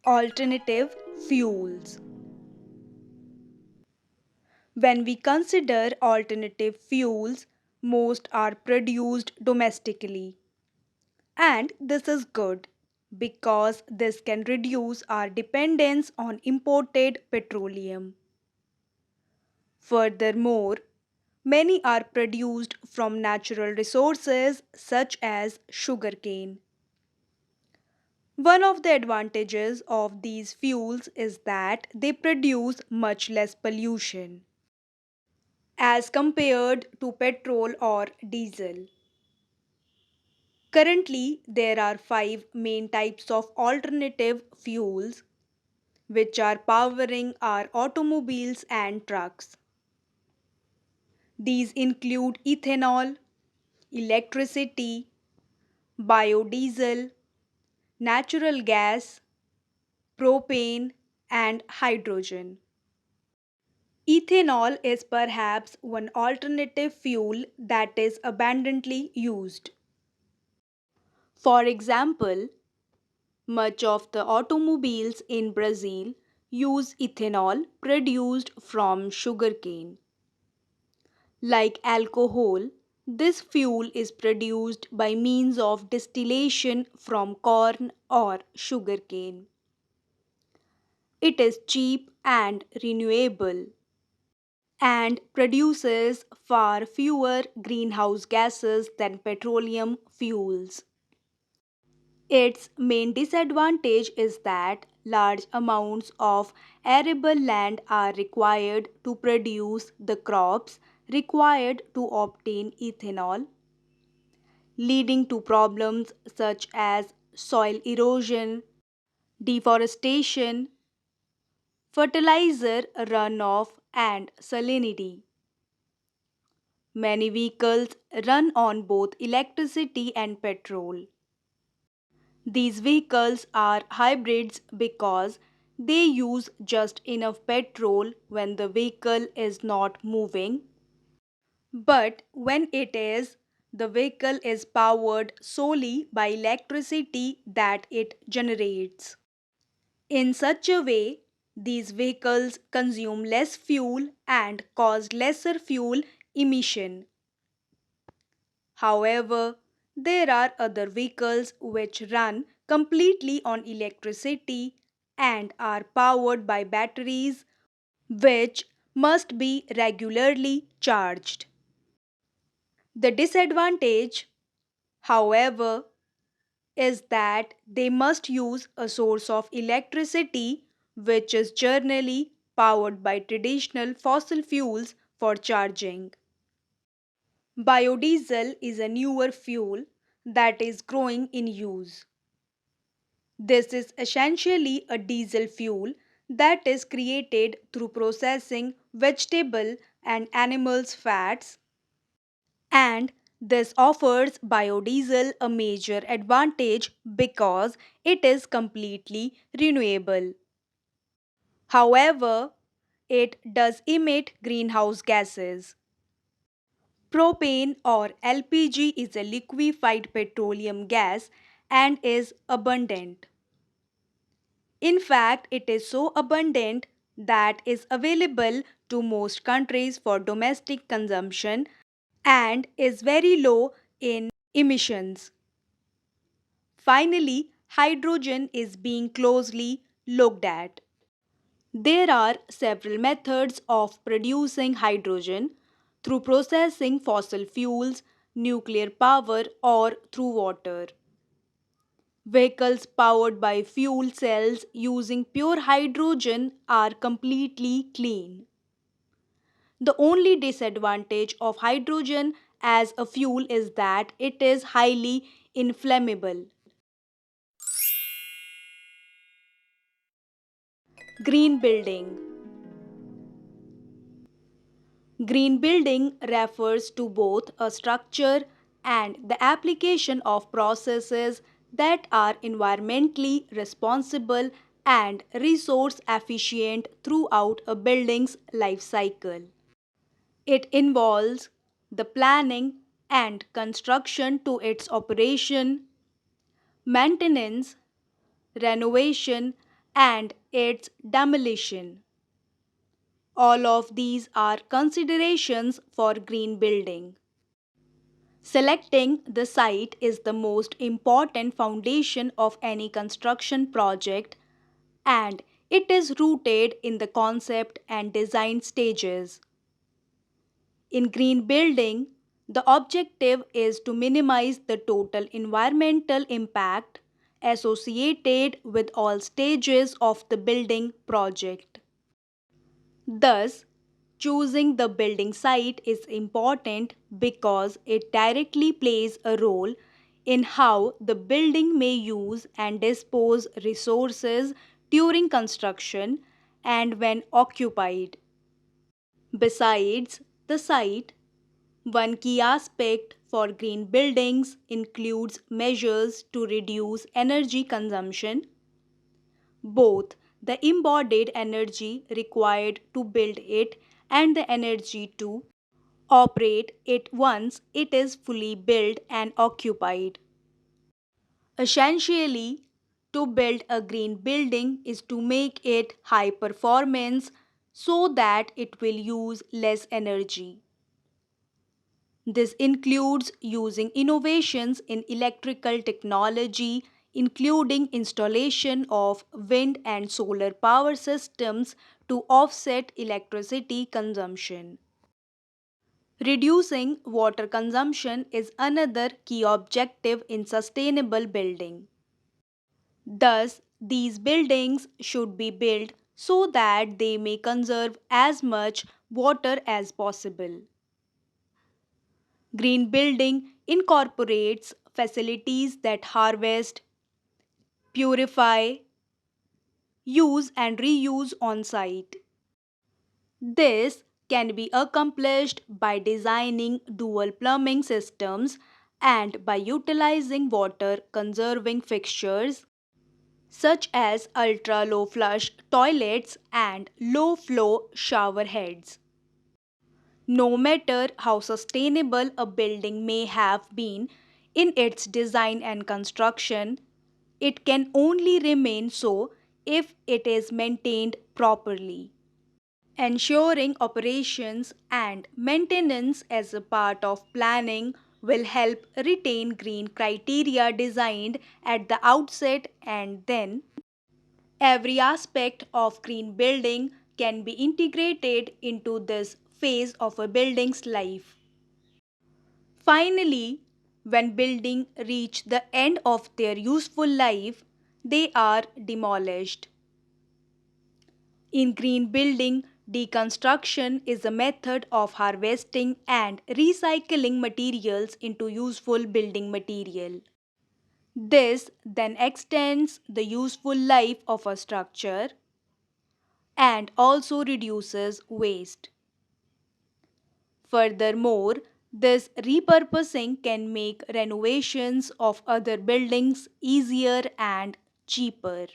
Alternative fuels. When we consider alternative fuels, most are produced domestically. And this is good because this can reduce our dependence on imported petroleum. Furthermore, many are produced from natural resources such as sugarcane. One of the advantages of these fuels is that they produce much less pollution as compared to petrol or diesel. Currently, there are five main types of alternative fuels which are powering our automobiles and trucks. These include ethanol, electricity, biodiesel, natural gas, propane, and hydrogen. Ethanol is perhaps one alternative fuel that is abundantly used. For example, much of the automobiles in Brazil use ethanol produced from sugarcane. Like alcohol, this fuel is produced by means of distillation from corn or sugarcane. It is cheap and renewable and produces far fewer greenhouse gases than petroleum fuels. Its main disadvantage is that large amounts of arable land are required to produce the crops required to obtain ethanol, leading to problems such as soil erosion, deforestation, fertilizer runoff, and salinity. Many vehicles run on both electricity and petrol. These vehicles are hybrids because they use just enough petrol when the vehicle is not moving, but when it is, the vehicle is powered solely by electricity that it generates. In such a way, these vehicles consume less fuel and cause lesser fuel emission. However, there are other vehicles which run completely on electricity and are powered by batteries which must be regularly charged. The disadvantage, however, is that they must use a source of electricity which is generally powered by traditional fossil fuels for charging. Biodiesel is a newer fuel that is growing in use. This is essentially a diesel fuel that is created through processing vegetable and animals' fats, and this offers biodiesel a major advantage because it is completely renewable. However, it does emit greenhouse gases. Propane or LPG is a liquefied petroleum gas and is abundant. In fact, it is so abundant that is available to most countries for domestic consumption and is very low in emissions. Finally, hydrogen is being closely looked at. There are several methods of producing hydrogen through processing fossil fuels, nuclear power, or through water. Vehicles powered by fuel cells using pure hydrogen are completely clean. The only disadvantage of hydrogen as a fuel is that it is highly inflammable. Green building. Green building refers to both a structure and the application of processes that are environmentally responsible and resource efficient throughout a building's life cycle. It involves the planning and construction to its operation, maintenance, renovation, and its demolition. All of these are considerations for green building. Selecting the site is the most important foundation of any construction project, and it is rooted in the concept and design stages. In green building, the objective is to minimize the total environmental impact associated with all stages of the building project. Thus, choosing the building site is important because it directly plays a role in how the building may use and dispose resources during construction and when occupied. Besides the site, one key aspect for green buildings includes measures to reduce energy consumption. Both the embodied energy required to build it and the energy to operate it once it is fully built and occupied. Essentially, to build a green building is to make it high performance so that it will use less energy. This includes using innovations in electrical technology, including installation of wind and solar power systems to offset electricity consumption. Reducing water consumption is another key objective in sustainable building. Thus, these buildings should be built so that they may conserve as much water as possible. Green building incorporates facilities that harvest, purify, use, and reuse on site. This can be accomplished by designing dual plumbing systems and by utilizing water conserving fixtures such as ultra low flush toilets and low flow shower heads. No matter how sustainable a building may have been in its design and construction, it can only remain so if it is maintained properly. Ensuring operations and maintenance as a part of planning will help retain green criteria designed at the outset, and then every aspect of green building can be integrated into this phase of a building's life. Finally, when buildings reach the end of their useful life, they are demolished. In green building, deconstruction is a method of harvesting and recycling materials into useful building material. This then extends the useful life of a structure and also reduces waste. Furthermore, this repurposing can make renovations of other buildings easier and cheaper.